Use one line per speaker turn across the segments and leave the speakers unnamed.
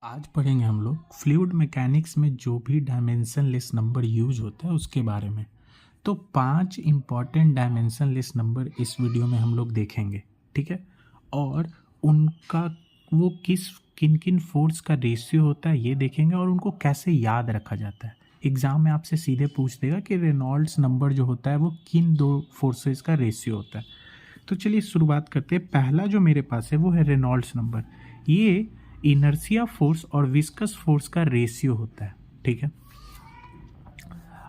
आज पढ़ेंगे हम लोग फ्लूइड मैकेनिक्स में जो भी डायमेंशनलेस नंबर यूज होता है उसके बारे में। तो 5 इंपॉर्टेंट डायमेंशनलेस नंबर इस वीडियो में हम लोग देखेंगे, ठीक है। और उनका वो किन किन फोर्स का रेशियो होता है ये देखेंगे और उनको कैसे याद रखा जाता है। एग्ज़ाम में आपसे सीधे पूछ देगा कि रेनॉल्ड्स नंबर जो होता है वो किन दो फोर्सेस का रेशियो होता है। तो चलिए शुरुआत करते हैं। पहला जो मेरे पास है वो है रेनॉल्ड्स नंबर। ये इनर्शिया फोर्स और विस्कस फोर्स का रेशियो होता है, ठीक है।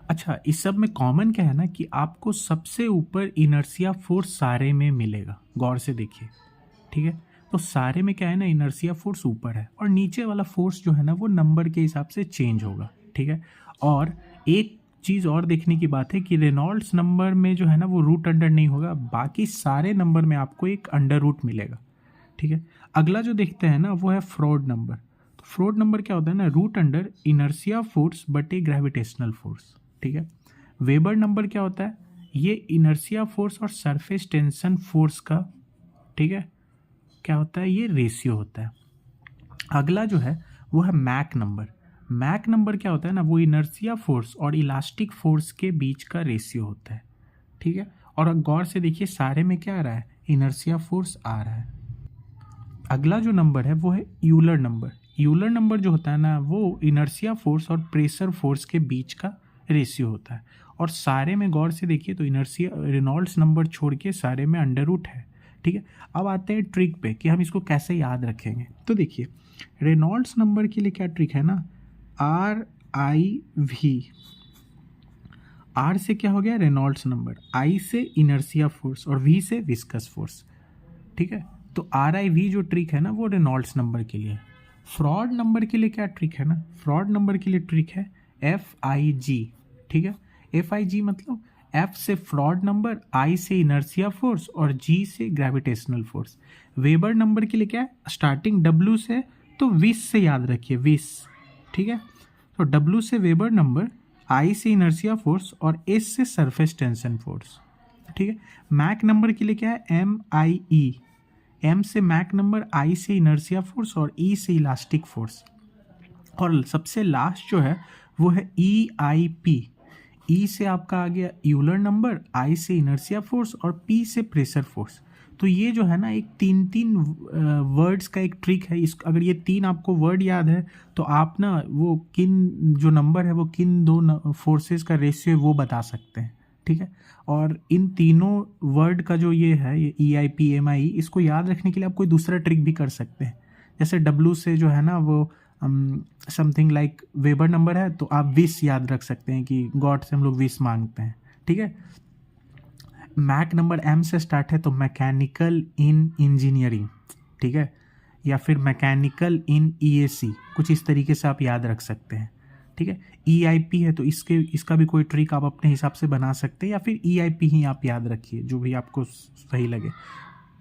अच्छा, इस सब में कॉमन क्या है ना कि आपको सबसे ऊपर इनर्शिया फोर्स सारे में मिलेगा। गौर से देखिए, ठीक है। तो सारे में क्या है ना, इनर्शिया फोर्स ऊपर है और नीचे वाला फोर्स जो है ना वो नंबर के हिसाब से चेंज होगा, ठीक है। और एक चीज़ और देखने की बात है कि रेनॉल्ड्स नंबर में जो है ना वो रूट अंडर नहीं होगा, बाकी सारे नंबर में आपको एक अंडर रूट मिलेगा, ठीक है। अगला जो देखते हैं ना वो है फ्रॉड नंबर। तो फ्रॉड नंबर क्या होता है ना, रूट अंडर इनर्शिया फोर्स बटे ग्रेविटेशनल फोर्स, ठीक है। वेबर नंबर क्या होता है, ये इनर्शिया फोर्स और सरफेस टेंशन फोर्स का, ठीक है, क्या होता है, ये रेशियो होता है। अगला जो है वो है मैक नंबर। मैक नंबर क्या होता है ना, वो इनर्शिया फोर्स और इलास्टिक फोर्स के बीच का रेशियो होता है, ठीक है। और अब गौर से देखिए सारे में क्या आ रहा है, इनर्शिया फोर्स आ रहा है। अगला जो नंबर है वो है यूलर नंबर। यूलर नंबर जो होता है ना वो इनर्शिया फोर्स और प्रेशर फोर्स के बीच का रेशियो होता है। और सारे में गौर से देखिए तो इनर्शिया रेनॉल्ड्स नंबर छोड़ के सारे में अंडर रूट है, ठीक है। अब आते हैं ट्रिक पे कि हम इसको कैसे याद रखेंगे। तो देखिए रेनॉल्ड्स नंबर के लिए क्या ट्रिक है ना, RIV। आर से क्या हो गया, रेनॉल्ड्स नंबर, आई से इनर्शिया फोर्स और वी से विस्कस फोर्स, ठीक है। तो RIV जो ट्रिक है ना वो रेनॉल्ड्स नंबर के लिए। फ्रॉड नंबर के लिए क्या ट्रिक है ना, फ्रॉड नंबर के लिए ट्रिक है FIG, ठीक है। FIG मतलब F से फ्रॉड नंबर, I से इनर्शिया फोर्स और G से ग्रेविटेशनल फोर्स। वेबर नंबर के लिए क्या है, स्टार्टिंग W से, तो 20 से याद रखिए, 20, ठीक है। तो W से वेबर नंबर, I से इनर्शिया फोर्स और S से सरफेस टेंशन फोर्स, ठीक है। मैक नंबर के लिए क्या है, MIE। M से मैक नंबर, I से इनर्शिया फोर्स और E से इलास्टिक फोर्स। और सबसे लास्ट जो है वो है EIP। E से आपका आ गया यूलर नंबर, I से इनर्शिया फोर्स और P से प्रेशर फोर्स। तो ये जो है ना एक तीन वर्ड्स का एक ट्रिक है। इस अगर ये 3 आपको वर्ड याद है तो आप ना वो किन जो नंबर है वो किन दो फोर्सेस का रेशियो है वो बता सकते हैं, ठीक है। और इन तीनों वर्ड का जो ये है, ये EIP MIE, इसको याद रखने के लिए आप कोई दूसरा ट्रिक भी कर सकते हैं। जैसे W से जो है ना वो समथिंग लाइक वेबर नंबर है तो आप 20 याद रख सकते हैं कि गॉड से हम लोग 20 मांगते हैं, ठीक है। मैक नंबर M से स्टार्ट है तो मैकेनिकल इन इंजीनियरिंग, ठीक है, या फिर मैकेनिकल इन EAC, कुछ इस तरीके से आप याद रख सकते हैं, ठीक है। EIP है तो इसका भी कोई ट्रिक आप अपने हिसाब से बना सकते हैं या फिर EIP ही आप याद रखिए, जो भी आपको सही लगे।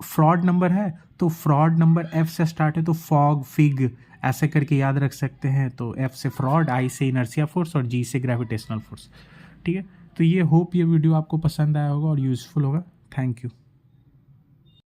फ्रॉड नंबर है तो फ्रॉड नंबर F से स्टार्ट है तो फॉग, फिग, ऐसे करके याद रख सकते हैं। तो F से फ्रॉड, I से इनर्शिया फोर्स और G से ग्रेविटेशनल फोर्स, ठीक है। तो ये होप ये वीडियो आपको पसंद आया होगा और यूज़फुल होगा। Thank you.